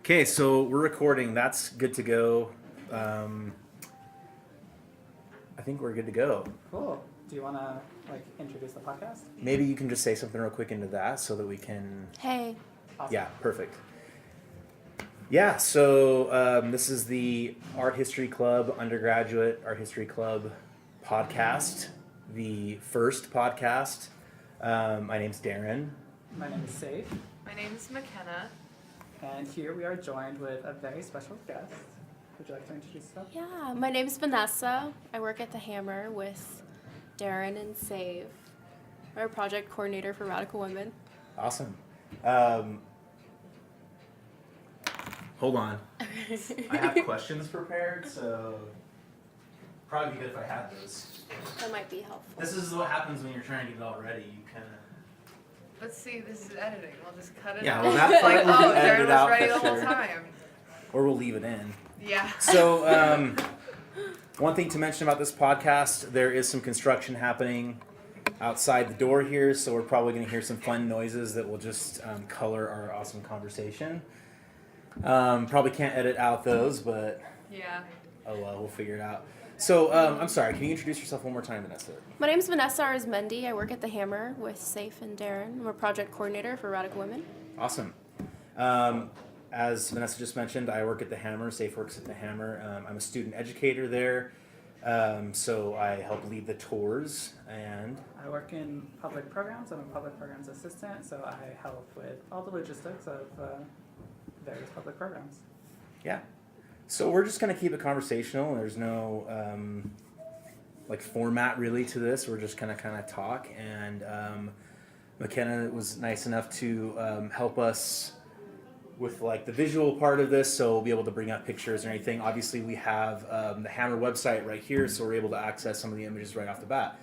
Okay, so we're recording. That's good to go. I think we're good to go. Cool. Do you want to introduce the podcast? Maybe you can just say something real quick into that so that we can. Hey. Awesome. Yeah, perfect. Yeah, so this is the Art History Club, undergraduate Art History Club podcast, the first podcast. My name's Darren. My name is Safe, My name is McKenna. and here we are joined with a very special guest. Would you like to introduce yourself? Yeah, my name's Vanessa. I work at the Hammer with Darren and Save. I'm a project coordinator for Radical Women. Awesome. Hold on. I have questions prepared, so probably be good if I had those. That might be helpful. This is what happens when you're trying to get it all ready. You kind of. Let's see, this is editing. We'll just cut it Yeah, out. well, that part like, we oh, can edit Darren it out was ready for the whole sure. time. Or we'll leave it in. Yeah. So, one thing to mention about this podcast, there is some construction happening outside the door here, so we're probably going to hear some fun noises that will just color our awesome conversation. Probably can't edit out those, but Yeah. oh well, we'll figure it out. So, I'm sorry, can you introduce yourself one more time, Vanessa? My name's Vanessa Arizmendi. I work at the Hammer with Safe and Darren. I'm a project coordinator for Radical Women. Awesome. As Vanessa just mentioned, I work at the Hammer. Safe works at the Hammer. I'm a student educator there, so I help lead the tours. And I work in public programs. I'm a public programs assistant, so I help with all the logistics of various public programs. yeah, so we're just gonna keep it conversational. There's no format really to this. We're just gonna kind of talk. And McKenna was nice enough to help us with the visual part of this, so we'll be able to bring up pictures and everything. Obviously, we have the Hammer website right here, so we're able to access some of the images right off the bat.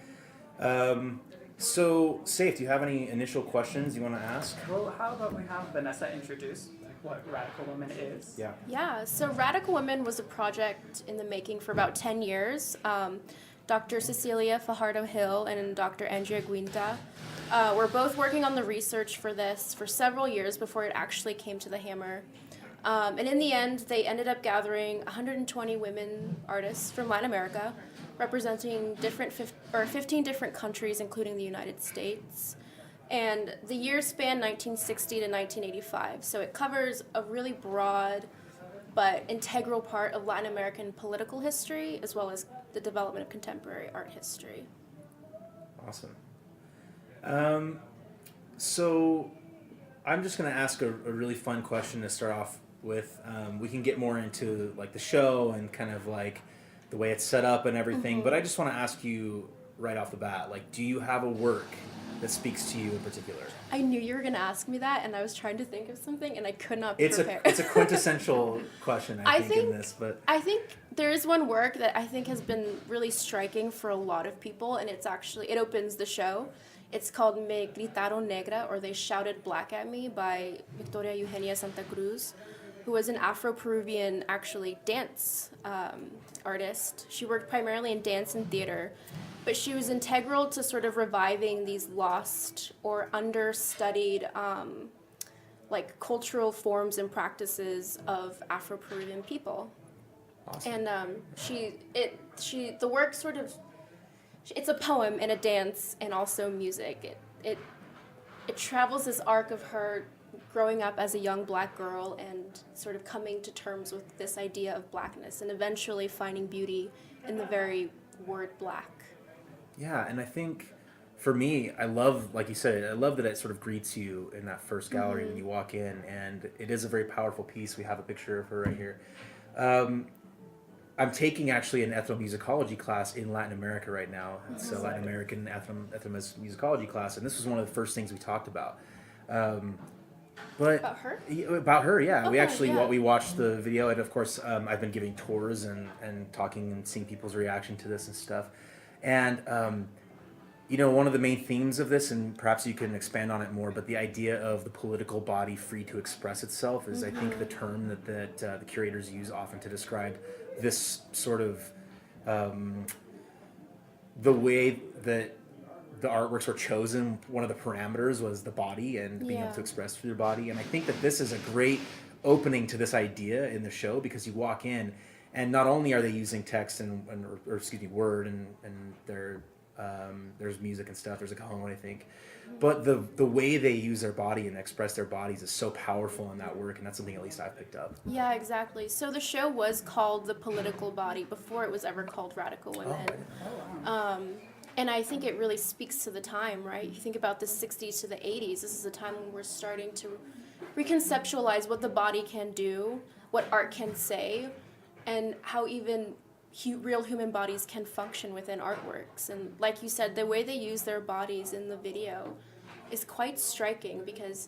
So, Safe, do you have any initial questions you want to ask? Well, how about we have Vanessa introduce what Radical Women is? Yeah. Yeah, so Radical Women was a project in the making for about 10 years. Dr. Cecilia Fajardo-Hill and Dr. Andrea Guinta were both working on the research for this for several years before it actually came to the Hammer. And in the end, they ended up gathering 120 women artists from Latin America, representing 15 different countries, including the United States. And the years span 1960 to 1985, so it covers a really broad but integral part of Latin American political history, as well as the development of contemporary art history. Awesome. So I'm just going to ask a really fun question to start off with. We can get more into the show and kind of the way it's set up and everything, Mm-hmm. but I just want to ask you right off the bat, do you have a work that speaks to you in particular? I knew you were going to ask me that, and I was trying to think of something, and I could not It's prepare. a quintessential question, I think, in this, but I think there is one work that I think has been really striking for a lot of people, and it opens the show. It's called Me Gritaron Negra, or They Shouted Black at Me, by Victoria Eugenia Santa Cruz, who was an Afro-Peruvian, dance artist. She worked primarily in dance and theater, but she was integral to sort of reviving these lost or understudied cultural forms and practices of Afro-Peruvian people. awesome. And the work it's a poem and a dance and also music. It travels this arc of her growing up as a young black girl and sort of coming to terms with this idea of blackness and eventually finding beauty in the very word black. Yeah, and I think for me, I love, like you said, I love that it sort of greets you in that first gallery when you walk in, and it is a very powerful piece. We have a picture of her right here. I'm taking actually an ethnomusicology class in Latin America right now. It's a Latin American ethnomusicology class, and this was one of the first things we talked about. But About her? About her, yeah. We Okay, actually yeah. we watched the video, and of course I've been giving tours and talking and seeing people's reaction to this and stuff. And one of the main themes of this, and perhaps you can expand on it more, but the idea of the political body free to express itself is, I think, the term that the curators use often to describe this sort of the way that the artworks were chosen. One of the parameters was the body and being able to express through your body. And I think that this is a great opening to this idea in the show, because you walk in and not only are they using text or excuse me, word and there's music and stuff, there's a cajon, I think, but the way they use their body and express their bodies is so powerful in that work, and that's something at least I've picked up. Yeah, exactly. So the show was called The Political Body before it was ever called Radical Women. Oh, wow. And I think it really speaks to the time, right? You think about the 60s to the 80s. This is a time when we're starting to reconceptualize what the body can do, what art can say, and how even real human bodies can function within artworks. And like you said, the way they use their bodies in the video is quite striking, because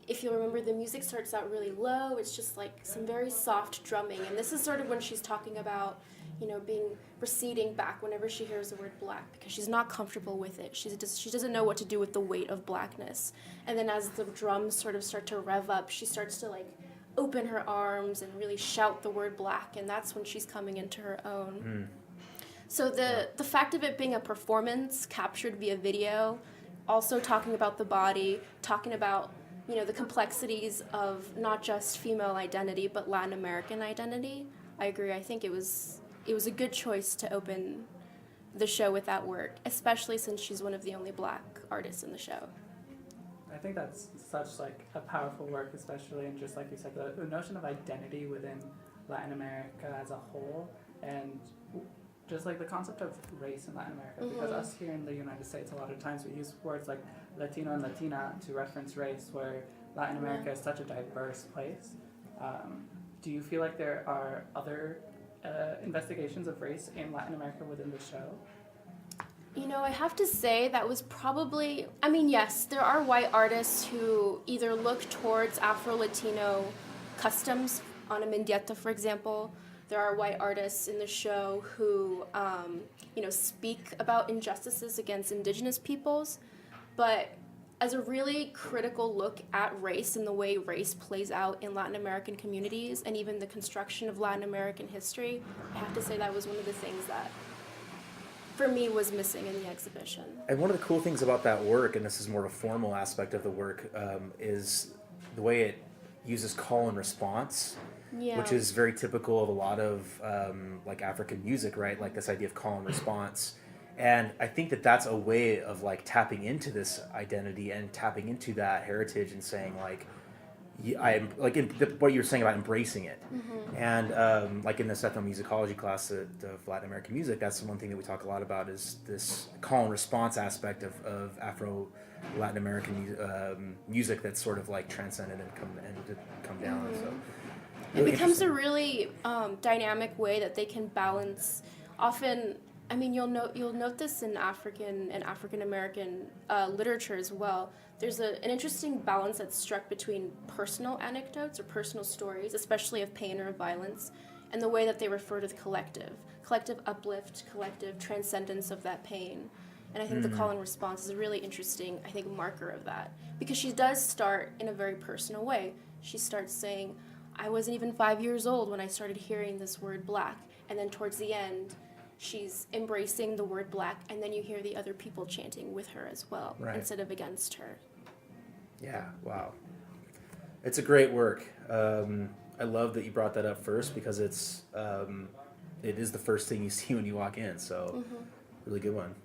if you remember, the music starts out really low. It's just like some very soft drumming. And this is sort of when she's talking about, you know, being receding back whenever she hears the word black, because she's not comfortable with it. She doesn't know what to do with the weight of blackness. And then as the drums sort of start to rev up, she starts to like open her arms and really shout the word black, and that's when she's coming into her own. So the fact of it being a performance captured via video, also talking about the body, talking about, you know, the complexities of not just female identity but Latin American identity, I agree. I think it was a good choice to open the show with that work, especially since she's one of the only black artists in the show. I think that's such like a powerful work, especially in just like you said, the notion of identity within Latin America as a whole, and just like the concept of race in Latin America. Because us here in the United States, a lot of times we use words like Latino and Latina to reference race, where Latin America is such a diverse place. Do you feel like there are other investigations of race in Latin America within the show? You know, I have to say that was probably, I mean, yes, there are white artists who either look towards Afro-Latino customs, on a Mendieta, for example. There are white artists in the show who, you know, speak about injustices against indigenous peoples. But as a really critical look at race and the way race plays out in Latin American communities and even the construction of Latin American history, I have to say that was one of the things that for me was missing in the exhibition. And one of the cool things about that work, and this is more of a formal aspect of the work, is the way it uses call and response, which is very typical of a lot of like African music, right? Like this idea of call and response. And I think that that's a way of like tapping into this identity and tapping into that heritage and saying like, I'm like what you're saying about embracing it. And like in the ethnomusicology class of Latin American music, that's one thing that we talk a lot about, is this call and response aspect of Afro Latin American music that's sort of like transcended and come down. So it becomes a really dynamic way that they can balance. Often, I mean, you'll note this in African and African American literature as well. There's an interesting balance that's struck between personal anecdotes or personal stories, especially of pain or of violence, and the way that they refer to the collective uplift, collective transcendence of that pain. And I think the call and response is a really interesting, I think, marker of that, because she does start in a very personal way. She starts saying, I wasn't even 5 years old when I started hearing this word black, and then towards the end, she's embracing the word black, and then you hear the other people chanting with her as well, instead of against her. Yeah, wow. It's a great work. I love that you brought that up first, because it is the first thing you see when you walk in, so really good one.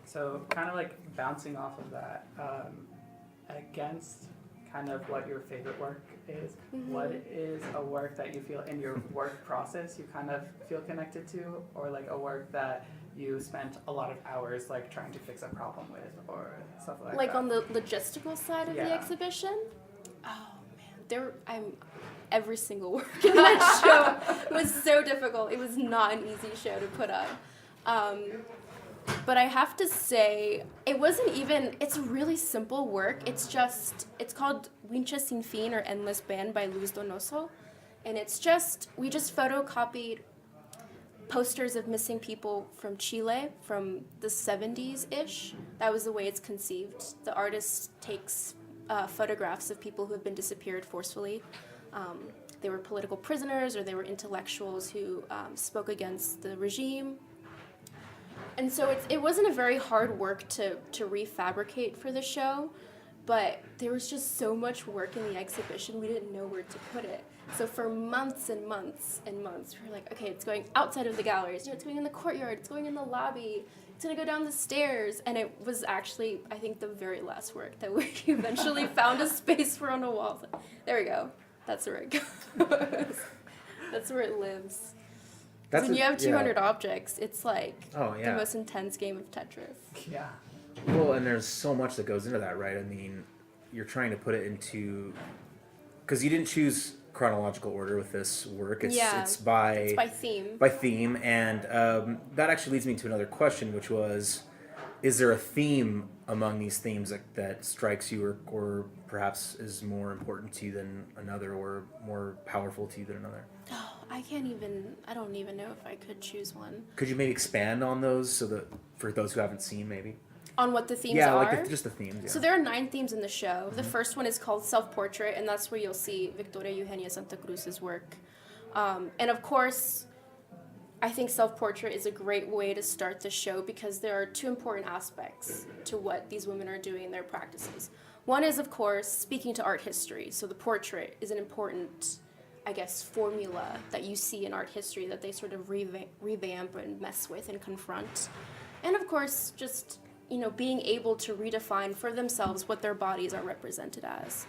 So kind of like bouncing off of that, against kind of what your favorite work is, what is a work that you feel in your work process you kind of feel connected to, or like a work that you spent a lot of hours like trying to fix a problem with, or stuff like that? Like on the logistical side of the exhibition? Oh man, every single work in that show was so difficult. It was not an easy show to put up. But I have to say, it's a really simple work. It's called Wincha Sin Fin, or Endless Band, by Luis Donoso. And we just photocopied posters of missing people from Chile from the 70s-ish. That was the way it's conceived. The artist takes photographs of people who have been disappeared forcefully. They were political prisoners, or they were intellectuals who spoke against the regime. And so it wasn't a very hard work to refabricate for the show. but there was just so much work in the exhibition, we didn't know where to put it. So for months and months and months, we were like, okay, it's going outside of the galleries, it's going in the courtyard, it's going in the lobby, it's going to go down the stairs. And it was actually, I think, the very last work that we eventually found a space for on a wall. There we go. That's where it goes. That's where it lives. When you have 200 objects, it's like the most intense game of Tetris. Yeah. Well, and there's so much that goes into that, right? I mean, you're trying to put it into... Because you didn't choose chronological order with this work. It's by theme. By theme, and that actually leads me to another question, which was, is there a theme among these themes that strikes you or perhaps is more important to you than another or more powerful to you than another? Oh, I don't even know if I could choose one. Could you maybe expand on those so that for those who haven't seen maybe? On what the themes are? Yeah, like just the themes, yeah. So there are 9 themes in the show. Mm-hmm. The first one is called Self-Portrait, and that's where you'll see Victoria Eugenia Santa Cruz's work. And of course, I think self-portrait is a great way to start the show because there are 2 important aspects to what these women are doing in their practices. One is, of course, speaking to art history. So the portrait is an important, I guess, formula that you see in art history that they sort of revamp and mess with and confront. And of course, just, being able to redefine for themselves what their bodies are represented as.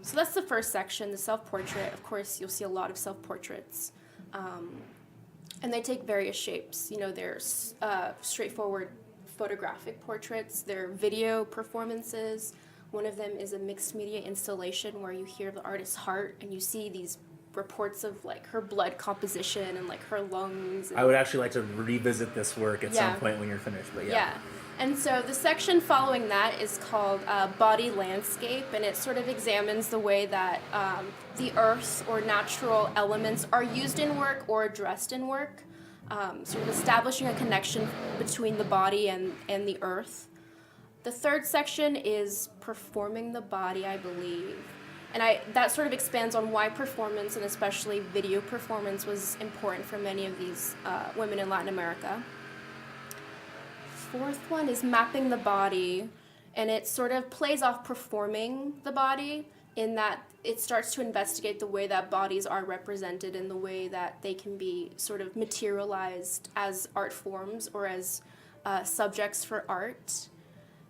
So that's the first section, the self-portrait. Of course, you'll see a lot of self-portraits. And they take various shapes. There's straightforward photographic portraits. There are video performances. One of them is a mixed media installation where you hear the artist's heart and you see these reports of her blood composition and her lungs. And I would actually like to revisit this work at some point when you're finished, but yeah. And so the section following that is called Body Landscape, and it sort of examines the way that the earth or natural elements are used in work or addressed in work, sort of establishing a connection between the body and the earth. The third section is Performing the Body, I believe. And that sort of expands on why performance, and especially video performance, was important for many of these women in Latin America. Fourth one is Mapping the Body, and it sort of plays off performing the body in that it starts to investigate the way that bodies are represented and the way that they can be sort of materialized as art forms or as subjects for art.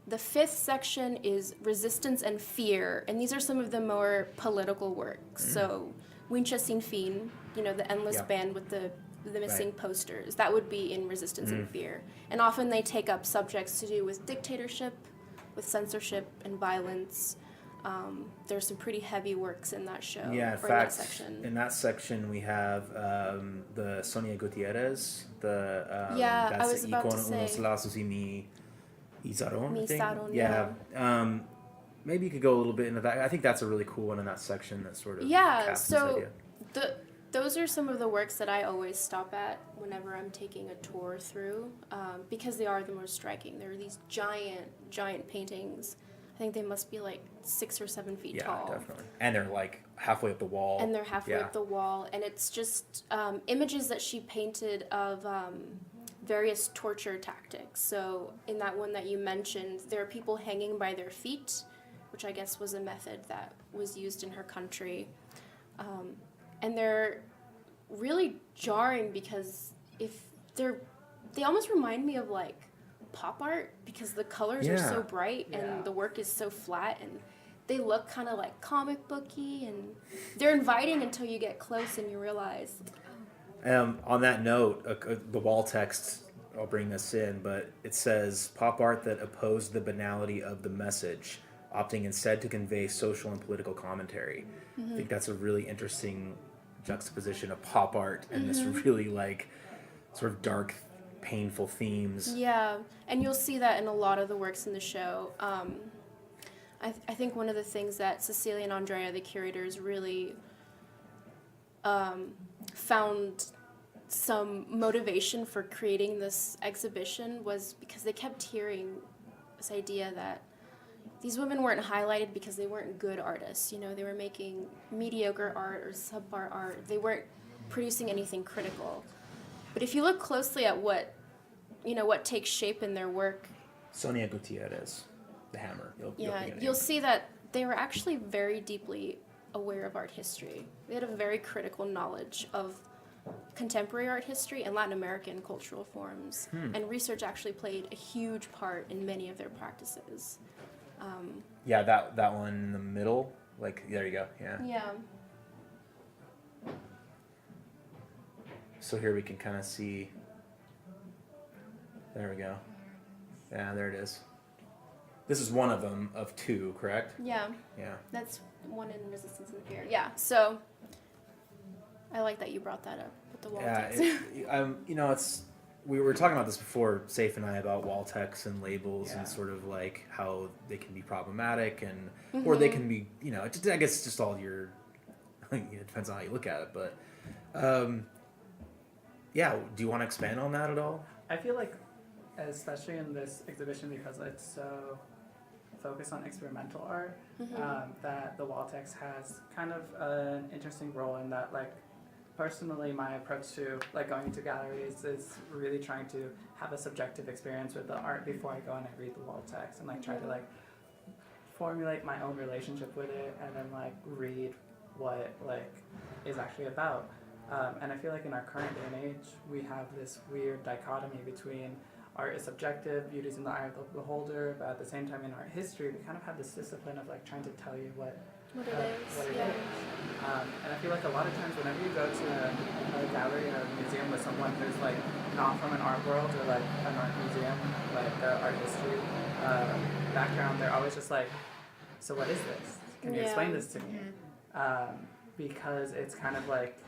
The fifth section is Resistance and Fear, and these are some of the more political works. So Wincha Sin Fin, the endless band with the missing posters, that would be in Resistance and Fear. And often they take up subjects to do with dictatorship, with censorship and violence. There's some pretty heavy works in that show. Yeah, in fact, in that section we have the Sonia Gutierrez, I was about to say. Unos lazos y mi Izaron, I think. Saron, yeah. Maybe you could go a little bit into that. I think that's a really cool one in that section that sort of casts this idea. Those are some of the works that I always stop at whenever I'm taking a tour through, because they are the most striking. There are these giant paintings. I think they must be 6 or 7 feet tall. Yeah, definitely. And they're halfway up the wall. And they're halfway up the wall. And it's just images that she painted of various torture tactics. So in that one that you mentioned, there are people hanging by their feet, which I guess was a method that was used in her country. And they're really jarring because they almost remind me of pop art because the colors are so bright and the work is so flat and they look kind of comic booky and they're inviting until you get close and you realize. On that note, the wall text, I'll bring this in, but it says pop art that opposed the banality of the message, opting instead to convey social and political commentary. I think that's a really interesting juxtaposition of pop art and this really sort of dark, painful themes. Yeah, and you'll see that in a lot of the works in the show. I think one of the things that Cecilia and Andrea, the curators, really found some motivation for creating this exhibition was because they kept hearing this idea that these women weren't highlighted because they weren't good artists. They were making mediocre art or subpar art. They weren't producing anything critical. But if you look closely at what takes shape in their work. Sonia Gutierrez. the hammer. You'll see that they were actually very deeply aware of art history. They had a very critical knowledge of contemporary art history and Latin American cultural forms. And research actually played a huge part in many of their practices. Yeah, that one in the middle. Like, there you go. Yeah. Yeah. So here we can kind of see. There we go. Yeah, there it is. This is one of them of two, correct? Yeah. Yeah. That's one in Resistance and Fear. Yeah. So I like that you brought that up with the wall text. It's we were talking about this before, Saif and I, about wall text and labels and sort of like how they can be problematic and or they can be, I guess it's just all your. It depends on how you look at it, but do you want to expand on that at all? I feel like, especially in this exhibition, because it's so focused on experimental art, that the wall text has kind of an interesting role in that, like, personally, my approach to, like, going to galleries is really trying to have a subjective experience with the art before I go and I read the wall text and, like, try to, like, formulate my own relationship with it and then, like, read what, like, is actually about. And I feel like in our current day and age, we have this weird dichotomy between art is subjective, beauty is in the eye of the beholder, but at the same time in art history, we kind of have this discipline of like trying to tell you what it is. And I feel like a lot of times whenever you go to a gallery or a museum with someone who's like not from an art world or like an art museum, like art history background, they're always just like, so what is this? Can you explain this to me? Because it's kind of like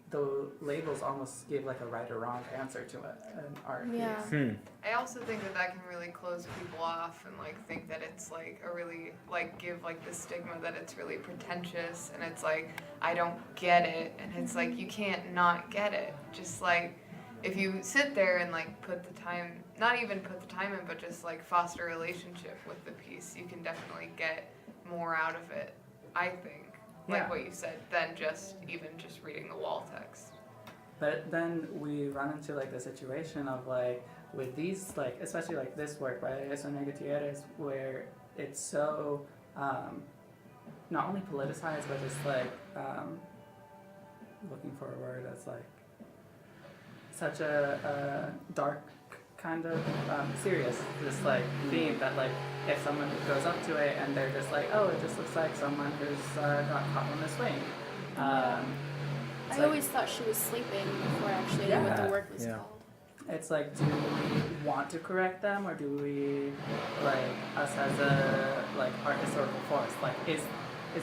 the labels almost give like a right or wrong answer to an art piece. I also think that can really close people off and like think that it's like a really like give like the stigma that it's really pretentious and it's like I don't get it and it's like you can't not get it. Just like if you sit there and like put the time, not even put the time in, but just like foster a relationship with the piece, you can definitely get more out of it, I think. Like what you said, than just reading the wall text. But then we run into like the situation of like with these like especially like this work by Arizmendi where it's so not only politicized but just like looking for a word that's like such a dark kind of serious this like theme that like if someone goes up to it and they're just like, oh, it just looks like someone who's got caught on the swing. I always thought she was sleeping before I actually knew what the work was called. It's like, do we want to correct them or do we like us as a like art historical force? Like is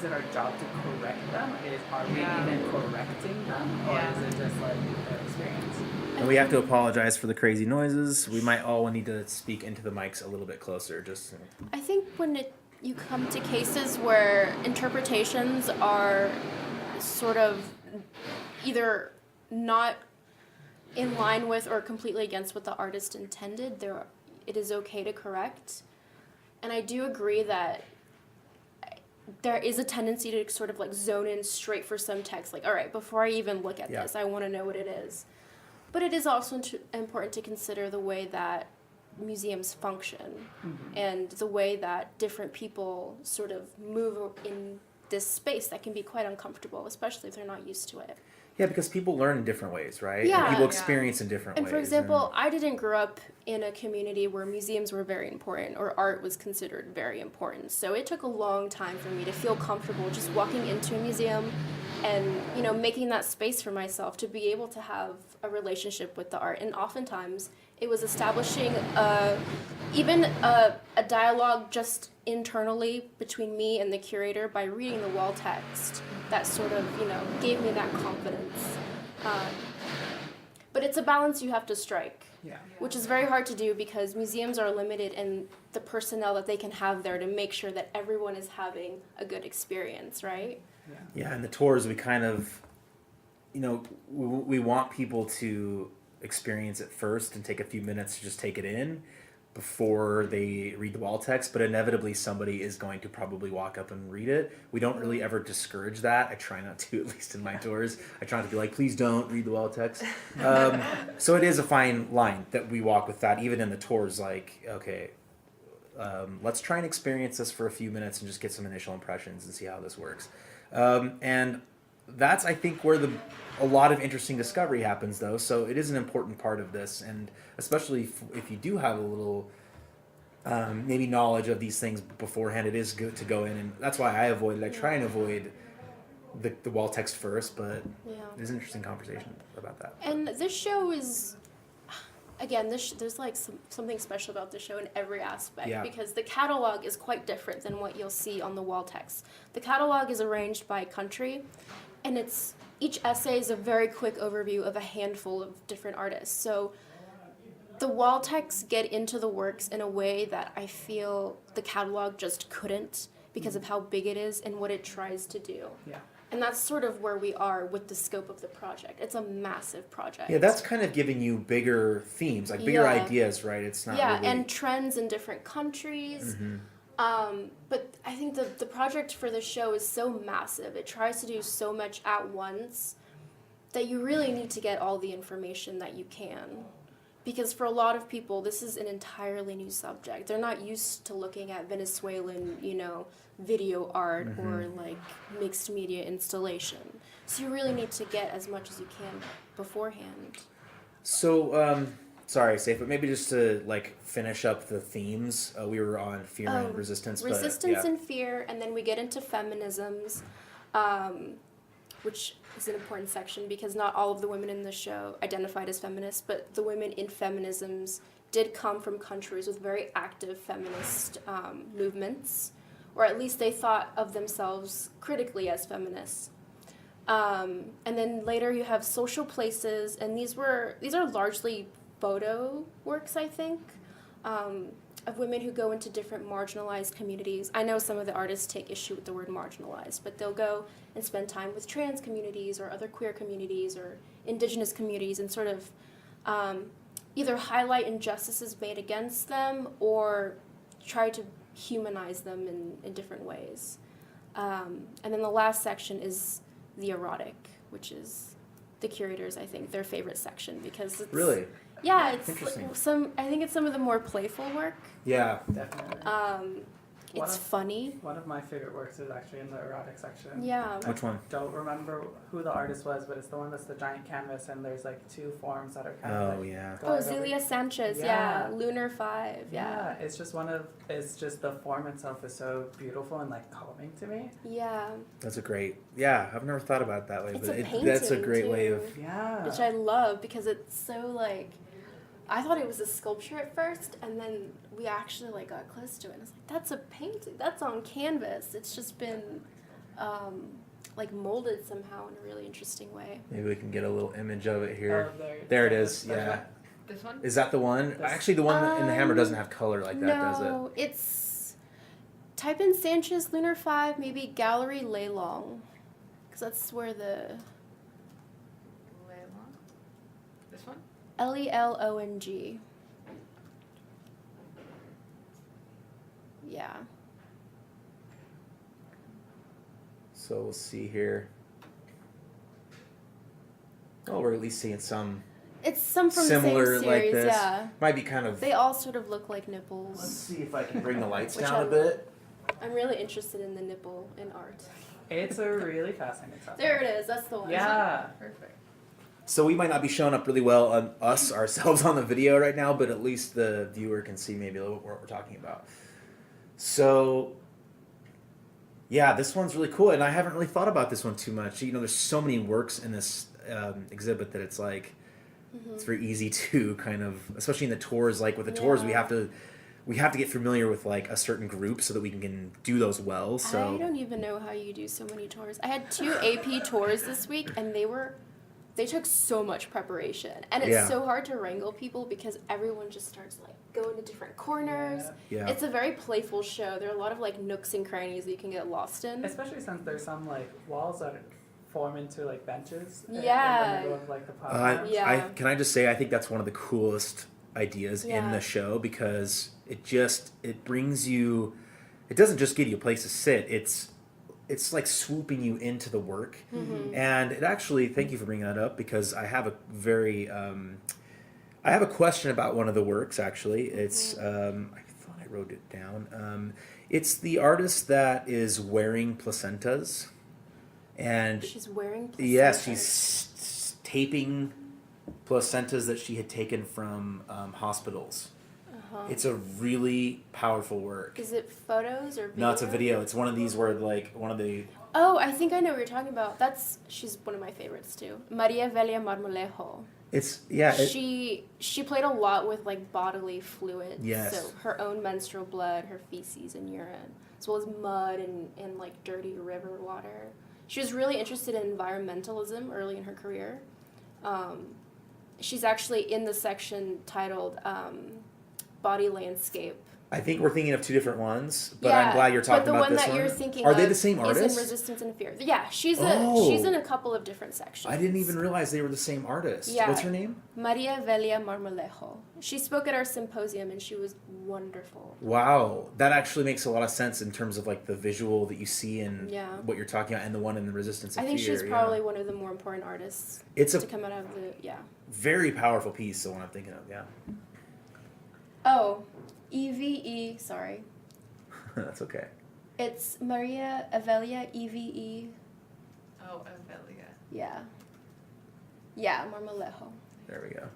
it our job to correct them? Are we even correcting them? Or is it just like their experience? And we have to apologize for the crazy noises. We might all need to speak into the mics a little bit closer. I think when you come to cases where interpretations are sort of either not in line with or completely against what the artist intended, it is okay to correct. And I do agree that there is a tendency to sort of like zone in straight for some text. Like, all right, before I even look at this, I want to know what it is. But it is also important to consider the way that museums function and the way that different people sort of move in this space that can be quite uncomfortable, especially if they're not used to it. Yeah, because people learn in different ways, right? Yeah. And people experience in different ways. And for example, I didn't grow up in a community where museums were very important or art was considered very important. So it took a long time for me to feel comfortable just walking into a museum and, making that space for myself to be able to have a relationship with the art. And oftentimes it was establishing even a dialogue just internally between me and the curator by reading the wall text that sort of, gave me that confidence. But it's a balance you have to strike, which is very hard to do because museums are limited in the personnel that they can have there to make sure that everyone is having a good experience, right? Yeah, and the tours, we kind of, we want people to experience it first and take a few minutes to just take it in before they read the wall text, but inevitably somebody is going to probably walk up and read it. We don't really ever discourage that. I try not to, at least in my tours. I try not to be like, please don't read the wall text. So it is a fine line that we walk with that, even in the tours, like, okay, let's try and experience this for a few minutes and just get some initial impressions and see how this works. And that's, I think, where a lot of interesting discovery happens, though. So it is an important part of this, and especially if you do have a little maybe knowledge of these things beforehand, it is good to go in, and that's why I try and avoid the wall text first, but there's an interesting conversation about that. And this show is, again, there's like something special about this show in every aspect, because the catalog is quite different than what you'll see on the wall text. The catalog is arranged by country, and each essay is a very quick overview of a handful of different artists. So the wall texts get into the works in a way that I feel the catalog just couldn't, because of how big it is and what it tries to do. Yeah. And that's sort of where we are with the scope of the project. It's a massive project. Yeah, that's kind of giving you bigger themes, like bigger ideas, right? It's not really... and trends in different countries. But I think the project for the show is so massive. It tries to do so much at once that you really need to get all the information that you can. Because for a lot of people, this is an entirely new subject. They're not used to looking at Venezuelan, video art or like mixed media installation. So you really need to get as much as you can beforehand. So, sorry, Safe, but maybe just to like finish up the themes. We were on fear and resistance. Resistance and fear, and then we get into feminisms, which is an important section because not all of the women in the show identified as feminists, but the women in feminisms did come from countries with very active feminist movements, or at least they thought of themselves critically as feminists. And then later you have social places, and these are largely photo works, I think, of women who go into different marginalized communities. I know some of the artists take issue with the word marginalized, but they'll go and spend time with trans communities or other queer communities or indigenous communities and sort of either highlight injustices made against them or try to humanize them in different ways. And then the last section is the erotic, which is the curators, I think, their favorite section because it's... Really? Yeah, it's interesting. I think it's some of the more playful work. Yeah. Definitely. It's funny. One of my favorite works is actually in the erotic section. Yeah. Which one? I don't remember who the artist was, but it's the one that's the giant canvas and there's like two forms that are kind of like yeah. Oh, Zelia Sanchez, yeah. Lunar 5, Yeah, it's just the form itself is so beautiful and like calming to me. Yeah. That's I've never thought about it that way, It's but a that's a painting, great too. way of... Yeah. Which I love because it's so like, I thought it was a sculpture at first, and then we actually like got close to it, and it's like, that's a painting, that's on canvas. It's just been like molded somehow in a really interesting way. Maybe we can get a little image of it here. Oh, There it is, yeah. This one? Is that the one? Actually, the one in the hammer doesn't have color like that, does it? No, it's, type in Sanchez Lunar 5, maybe Gallery Leilong, because that's where the... Leilong? This one? Leilong. Yeah. So we'll see here. Oh, we're at least seeing some It's some from similar the same like series, this. yeah. Might be kind of... They all sort of look like Let's nipples. see if I can bring the lights Which down a I bit. I'm really interested in the nipple in art. It's a really fascinating subject. There it is, that's the one. Yeah. Perfect. So we might not be showing up really well on ourselves on the video right now, but at least the viewer can see maybe a little bit what we're talking about. So, yeah, this one's really cool, and I haven't really thought about this one too much. There's so many works in this exhibit that it's like, it's very easy to kind of, especially in the tours, like with the tours, we have to get familiar with like a certain group so that we can do those well. So I don't even know how you do so many tours. I had 2 AP tours this week, and they took so much preparation, and it's so hard to wrangle people because everyone just starts like going to different corners. Yeah. It's a very playful show. There are a lot of like nooks and crannies that you can get lost in. Especially since there's some like walls that form into like benches in the middle of like the platform. Can I just say I think that's one of the coolest ideas in the show because it brings you, it doesn't just give you a place to sit, it's like swooping you into the work. And it actually, thank you for bringing that up because I have a very I have a question about one of the works actually. It's I thought I wrote it down. It's the artist that is wearing placentas, and She's wearing placentas. yes, she's taping placentas that she had taken from hospitals. It's a really powerful work. Is it photos or video? No, it's a video. It's one of these where like one of the Oh, I think I know what you're talking about. She's one of my favorites too. Maria Velia Marmolejo. She played a lot with like bodily fluids. Yes. So her own menstrual blood, her feces and urine, as well as mud and like dirty river water. She was really interested in environmentalism early in her career. She's actually in the section titled Body Landscape. I think we're thinking of two different ones, but I'm glad you're talking about this one. But the one that you're thinking Are of they the same is artist? in Resistance and Fear. Yeah, she's in a couple of different sections. I didn't even realize they were the same artist. Yeah. What's her name? Maria Velia Marmolejo. She spoke at our symposium and she was wonderful. Wow, that actually makes a lot of sense in terms of like the visual that you see and what you're talking about, and the one in the Resistance and I think Fear. she's probably one of the more important artists to come out of the very powerful piece. The one I'm thinking of, yeah. Oh, EVE. Sorry. That's okay. It's Maria Avelia EVE. Oh, Avelia. Yeah. Yeah, Marmolejo. There we go.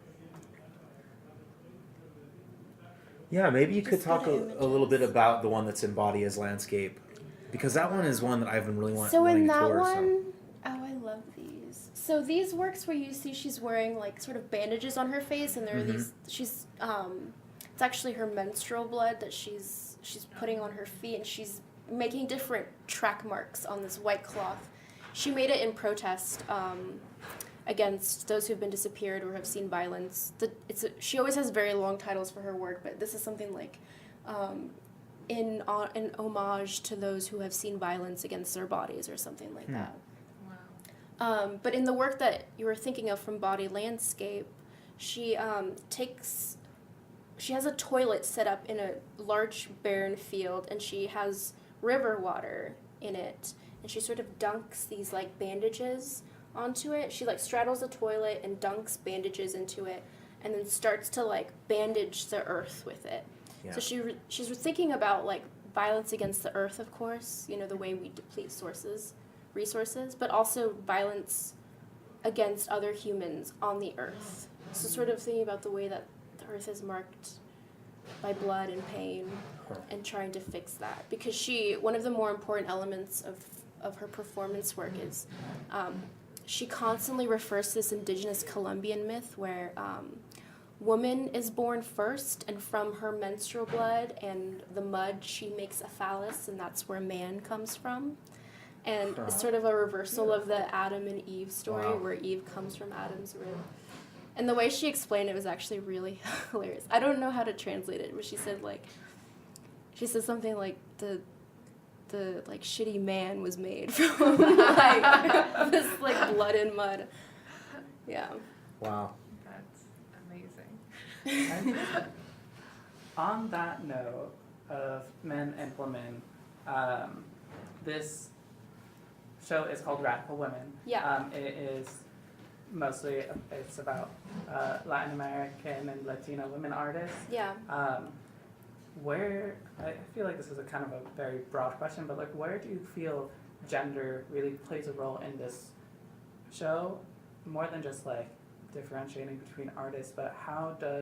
Yeah, maybe you could talk a little bit about the one that's in Body as Landscape, because that one is one that I've been really wanting to tour. So in that one, oh, I love these. So these works where you see she's wearing like sort of bandages on her face, and there are these. It's actually her menstrual blood that she's putting on her feet, and she's making different track marks on this white cloth. She made it in protest against those who've been disappeared or have seen violence. She always has very long titles for her work, but this is something like in homage to those who have seen violence against their bodies or something like that. Wow. But in the work that you were thinking of from Body Landscape, she has a toilet set up in a large barren field, and she has river water in it, and she sort of dunks these like bandages onto it. She like straddles the toilet and dunks bandages into it, and then starts to like bandage the earth with it. Yeah. So she's thinking about like violence against the earth, of course, the way we deplete resources, but also violence against other humans on the earth. So sort of thinking about the way that the earth is marked by blood and pain, and trying to fix that. Because one of the more important elements of her performance work is she constantly refers to this indigenous Colombian myth where woman is born first, and from her menstrual blood and the mud she makes a phallus, and that's where man comes from. And it's sort of a reversal of the Adam and Eve story, where Eve comes from Adam's rib. And the way she explained it was actually really hilarious. I don't know how to translate it, but she said something like the like shitty man was made from like this like blood and mud. Yeah. Wow. That's amazing. On that note of men and women, this show is called Radical Women. Yeah. It is mostly it's about Latin American and Latino women artists. Yeah. Where I feel like this is a kind of a very broad question, but like where do you feel gender really plays a role in this show, more than just like differentiating between artists, but how does